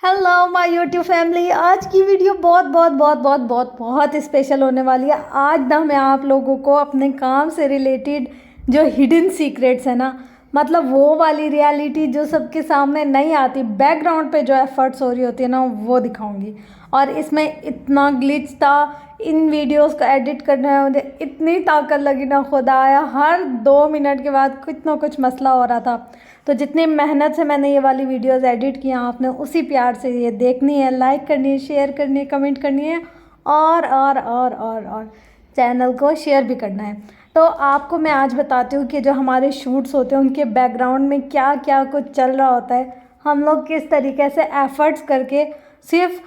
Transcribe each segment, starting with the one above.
Hello my YouTube family. आज की video बहुत बहुत बहुत बहुत बहुत बहुत स्पेशल होने वाली है। आज ना मैं आप लोगों को अपने काम से रिलेटेड जो हिडन सीक्रेट्स है ना, मतलब वो वाली रियलिटी जो सबके सामने नहीं आती, बैकग्राउंड पे जो एफर्ट्स हो रही होती है ना, वो दिखाऊंगी। और इसमें इतना ग्लिच था, इन वीडियोस को एडिट करने में मुझे इतनी ताकत लगी ना, खुदाया हर 2 मिनट के बाद कुछ ना कुछ मसला हो रहा था। तो जितनी मेहनत से मैंने ये वाली वीडियोस एडिट किया, आपने उसी प्यार से ये देखनी है, लाइक करनी है, शेयर करनी है, कमेंट करनी है और चैनल को शेयर भी करना है। तो आपको मैं आज बताती हूँ कि जो हमारे शूट्स होते हैं उनके बैकग्राउंड में क्या क्या कुछ चल रहा होता है, हम लोग किस तरीके से एफ़र्ट्स करके सिर्फ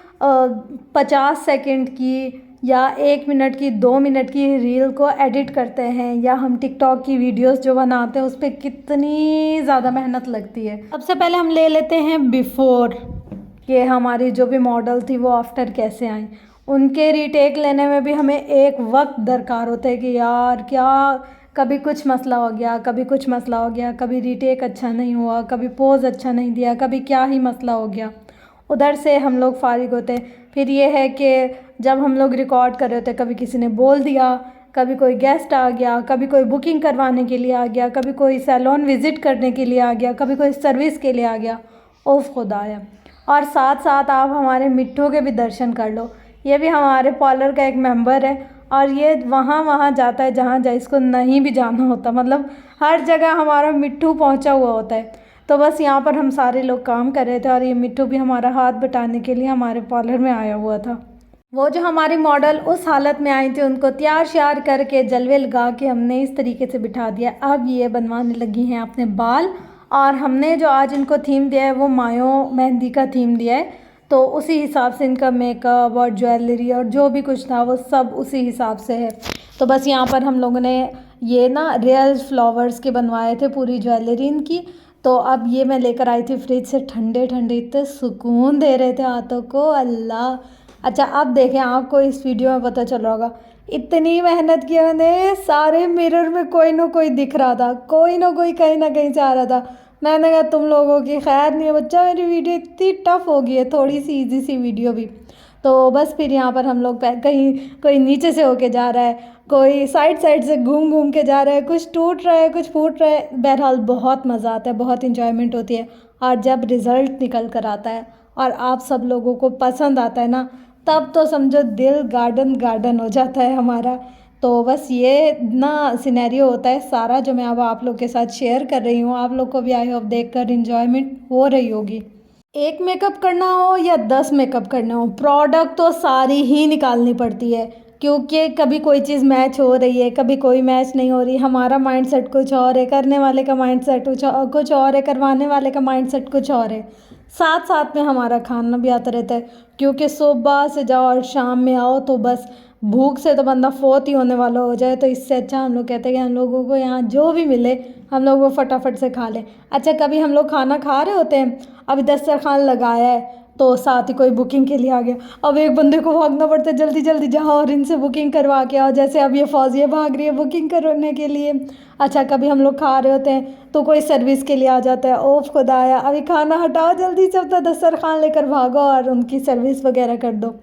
50 सेकंड की या 1 मिनट की 2 मिनट की रील को एडिट करते हैं, या हम टिकटॉक की वीडियोस जो बनाते हैं उस पर कितनी ज़्यादा मेहनत लगती है। सबसे पहले हम ले लेते हैं बिफ़ोर, कि हमारी जो भी मॉडल थी वो आफ्टर कैसे आई। उनके रीटेक लेने में भी हमें एक वक्त दरकार होता है कि यार क्या, कभी कुछ मसला हो गया, कभी कुछ मसला हो गया, कभी रीटेक अच्छा नहीं हुआ, कभी पोज अच्छा नहीं दिया, कभी क्या ही मसला हो गया। उधर से हम लोग फ़ारिग होते हैं। फिर ये है कि जब हम लोग रिकॉर्ड कर रहे होते, कभी किसी ने बोल दिया, कभी कोई गेस्ट आ गया, कभी कोई बुकिंग करवाने के लिए आ गया, कभी कोई सैलून विज़िट करने के लिए आ गया, कभी कोई सर्विस के लिए आ गया। ओफ खुदाया। और साथ साथ आप हमारे मिट्ठू के भी दर्शन कर लो। ये भी हमारे पार्लर का एक मेंबर है, और ये वहाँ वहाँ जाता है जहाँ इसको नहीं भी जाना होता, मतलब हर जगह हमारा मिट्ठू पहुँचा हुआ होता है। तो बस यहाँ पर हम सारे लोग काम कर रहे थे, और ये मिट्ठू भी हमारा हाथ बटाने के लिए हमारे पार्लर में आया हुआ था। वो जो हमारी मॉडल उस हालत में आई थी, उनको तैयार श्यार करके जलवे लगा के हमने इस तरीके से बिठा दिया। अब ये बनवाने लगी हैं अपने बाल, और हमने जो आज इनको थीम दिया है वो मायो मेहंदी का थीम दिया है। तो उसी हिसाब से इनका मेकअप और ज्वेलरी और जो भी कुछ था वो सब उसी हिसाब से है। तो बस यहाँ पर हम लोगों ने ये ना रियल फ्लावर्स के बनवाए थे पूरी ज्वेलरी इनकी। तो अब ये मैं लेकर आई थी फ्रिज से, ठंडे ठंडे इतने सुकून दे रहे थे हाथों को, अल्लाह। अच्छा अब देखें, आपको इस वीडियो में पता चल रहा होगा, इतनी मेहनत की मैंने, सारे मिरर में कोई ना कोई दिख रहा था, कोई ना कोई कहीं ना कहीं से आ रहा था। मैंने कहा तुम लोगों की खैर नहीं है बच्चा, मेरी वीडियो इतनी टफ हो गई है, थोड़ी सी इजी सी वीडियो भी। तो बस फिर यहाँ पर हम लोग कहीं कोई नीचे से होके जा रहा है, कोई साइड साइड से घूम घूम के जा रहा है, कुछ टूट रहा है, कुछ फूट रहा है। बहरहाल बहुत मज़ा आता है, बहुत इंजॉयमेंट होती है। और जब रिज़ल्ट निकल कर आता है और आप सब लोगों को पसंद आता है ना, तब तो समझो दिल गार्डन गार्डन हो जाता है हमारा। तो बस ये ना सिनेरियो होता है सारा, जो मैं अब आप लोग के साथ शेयर कर रही हूँ। आप लोग को भी आई होप देख कर इंजॉयमेंट हो रही होगी। एक मेकअप करना हो या 10 मेकअप करना हो, प्रोडक्ट तो सारी ही निकालनी पड़ती है, क्योंकि कभी कोई चीज़ मैच हो रही है, कभी कोई मैच नहीं हो रही। हमारा माइंडसेट कुछ और है, करने वाले का माइंडसेट कुछ और है, करवाने वाले का माइंडसेट कुछ और है। साथ साथ में हमारा खाना भी आता रहता है, क्योंकि सुबह से जाओ और शाम में आओ तो बस भूख से तो बंदा फोत ही होने वाला हो जाए। तो इससे अच्छा हम लोग कहते हैं कि हम लोगों को यहाँ जो भी मिले हम लोग वो फटाफट से खा लें। अच्छा कभी हम लोग खाना खा रहे होते हैं, अभी दस्तरखान लगाया है, तो साथ ही कोई बुकिंग के लिए आ गया, अब एक बंदे को भागना पड़ता है जल्दी जल्दी जाओ और इनसे बुकिंग करवा के आओ। जैसे अब ये फौजिया भाग रही है बुकिंग करने के लिए। अच्छा कभी हम लोग खा रहे होते हैं तो कोई सर्विस के लिए आ जाता है, ओफ खुदाया अभी खाना हटाओ जल्दी से, अपना दस्तरखान लेकर भागो और उनकी सर्विस वगैरह कर दो।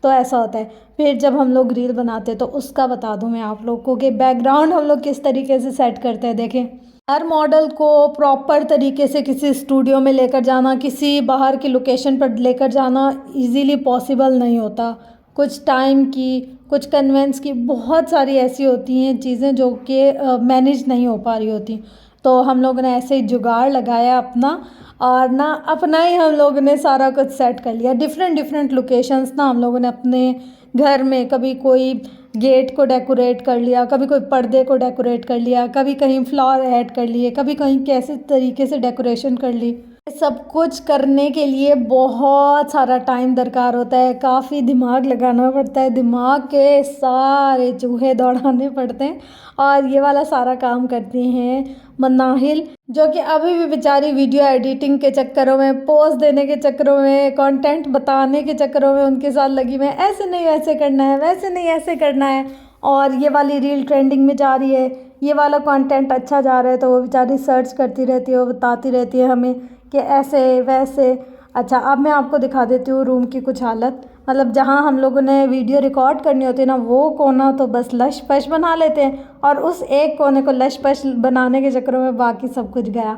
तो ऐसा होता है। फिर जब हम लोग रील बनाते हैं तो उसका बता दूं मैं आप लोग को कि बैकग्राउंड हम लोग किस तरीके से सेट करते हैं। देखें, हर मॉडल को प्रॉपर तरीके से किसी स्टूडियो में लेकर जाना, किसी बाहर की लोकेशन पर लेकर जाना इजीली पॉसिबल नहीं होता। कुछ टाइम की, कुछ कन्वेंस की, बहुत सारी ऐसी होती हैं चीज़ें जो कि मैनेज नहीं हो पा रही होती। तो हम लोगों ने ऐसे ही जुगाड़ लगाया अपना, और ना अपना ही हम लोगों ने सारा कुछ सेट कर लिया। डिफरेंट डिफरेंट लोकेशंस ना हम लोगों ने अपने घर में, कभी कोई गेट को डेकोरेट कर लिया, कभी कोई पर्दे को डेकोरेट कर लिया, कभी कहीं फ्लावर ऐड कर लिए, कभी कहीं कैसे तरीके से डेकोरेशन कर ली। सब कुछ करने के लिए बहुत सारा टाइम दरकार होता है, काफ़ी दिमाग लगाना पड़ता है, दिमाग के सारे चूहे दौड़ाने पड़ते हैं। और ये वाला सारा काम करती हैं मनाहिल, जो कि अभी भी बेचारी वीडियो एडिटिंग के चक्करों में, पोस्ट देने के चक्करों में, कंटेंट बताने के चक्करों में उनके साथ लगी हुई है। ऐसे नहीं वैसे करना है, वैसे नहीं ऐसे करना है, और ये वाली रील ट्रेंडिंग में जा रही है, ये वाला कंटेंट अच्छा जा रहा है, तो वो बेचारी सर्च करती रहती है, वो बताती रहती है हमें कि ऐसे वैसे। अच्छा, अब मैं आपको दिखा देती हूँ रूम की कुछ हालत। मतलब जहाँ हम लोगों ने वीडियो रिकॉर्ड करनी होती है ना, वो कोना तो बस लश पश बना लेते हैं, और उस एक कोने को लश पश बनाने के चक्करों में बाकी सब कुछ गया।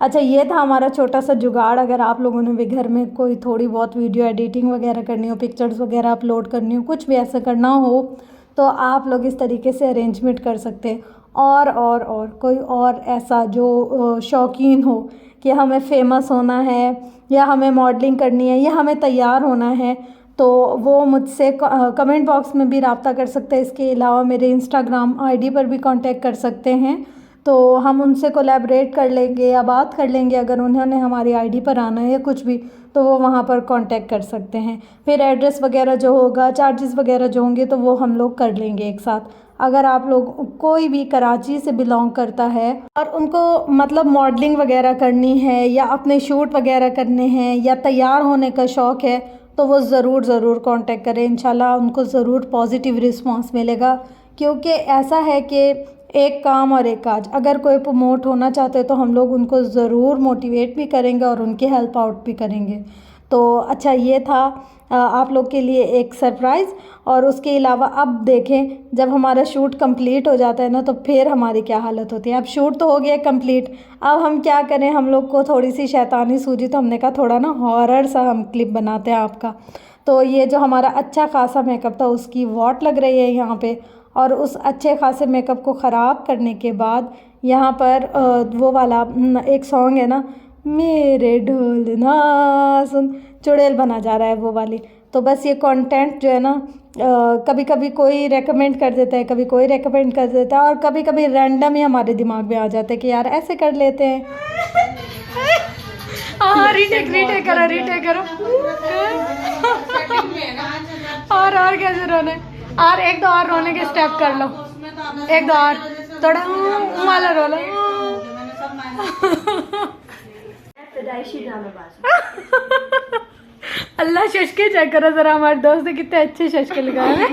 अच्छा, ये था हमारा छोटा सा जुगाड़। अगर आप लोगों ने भी घर में कोई थोड़ी बहुत वीडियो एडिटिंग वगैरह करनी हो, पिक्चर्स वगैरह अपलोड करनी हो, कुछ भी ऐसा करना हो, तो आप लोग इस तरीके से अरेंजमेंट कर सकते हैं। और कोई और ऐसा जो शौकीन हो कि हमें फेमस होना है, या हमें मॉडलिंग करनी है, या हमें तैयार होना है, तो वो मुझसे कमेंट बॉक्स में भी रब्ता कर सकते हैं। इसके अलावा मेरे इंस्टाग्राम आईडी पर भी कांटेक्ट कर सकते हैं, तो हम उनसे कोलैबोरेट कर लेंगे या बात कर लेंगे। अगर उन्होंने हमारी आईडी पर आना है या कुछ भी, तो वो वहाँ पर कांटेक्ट कर सकते हैं। फिर एड्रेस वगैरह जो होगा, चार्जेस वगैरह जो होंगे, तो वो हम लोग कर लेंगे एक साथ। अगर आप लोग कोई भी कराची से बिलोंग करता है और उनको मतलब मॉडलिंग वगैरह करनी है, या अपने शूट वगैरह करने हैं, या तैयार होने का शौक़ है, तो वो ज़रूर कांटेक्ट करें। इंशाल्लाह उनको ज़रूर पॉजिटिव रिस्पांस मिलेगा। क्योंकि ऐसा है कि एक काम और एक काज, अगर कोई प्रमोट होना चाहते हैं तो हम लोग उनको ज़रूर मोटिवेट भी करेंगे और उनकी हेल्प आउट भी करेंगे। तो अच्छा, ये था आप लोग के लिए एक सरप्राइज़। और उसके अलावा अब देखें, जब हमारा शूट कंप्लीट हो जाता है ना, तो फिर हमारी क्या हालत होती है। अब शूट तो हो गया कंप्लीट, अब हम क्या करें, हम लोग को थोड़ी सी शैतानी सूझी, तो हमने कहा थोड़ा ना हॉरर सा हम क्लिप बनाते हैं आपका। तो ये जो हमारा अच्छा खासा मेकअप था, उसकी वॉट लग रही है यहाँ पे। और उस अच्छे खासे मेकअप को ख़राब करने के बाद यहाँ पर वो वाला एक सॉन्ग है ना, मेरे ढोलना सुन, चुड़ैल बना जा रहा है वो वाली। तो बस ये कंटेंट जो है ना, कभी कभी कोई रेकमेंड कर देता है, कभी कोई रेकमेंड कर देता है, और कभी कभी रैंडम ही हमारे दिमाग में आ जाता है कि यार ऐसे कर लेते हैं। हाँ, रीटेक करो। और कैसे रोने, और एक दो और रोने के स्टेप कर लो, एक दो और थोड़ा वाला रो लो। अल्लाह, शशके चेक करो जरा, हमारे दोस्त ने कितने अच्छे शशके लगाए हैं।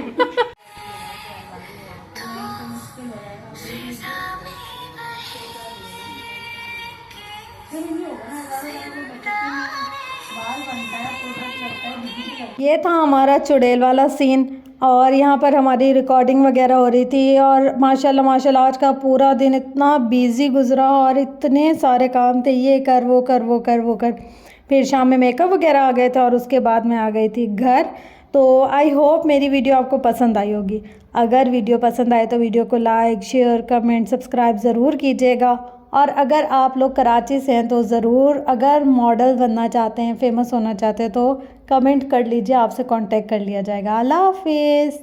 ये था हमारा चुड़ैल वाला सीन, और यहाँ पर हमारी रिकॉर्डिंग वगैरह हो रही थी। और माशाल्लाह आज का पूरा दिन इतना बिज़ी गुजरा, और इतने सारे काम थे, ये कर वो कर वो कर वो कर। फिर शाम में मेकअप वगैरह आ गए थे, और उसके बाद मैं आ गई थी घर। तो आई होप मेरी वीडियो आपको पसंद आई होगी। अगर वीडियो पसंद आए तो वीडियो को लाइक, शेयर, कमेंट, सब्सक्राइब ज़रूर कीजिएगा। और अगर आप लोग कराची से हैं तो ज़रूर, अगर मॉडल बनना चाहते हैं, फेमस होना चाहते हैं, तो कमेंट कर लीजिए, आपसे कांटेक्ट कर लिया जाएगा। अल्लाह हाफिज़।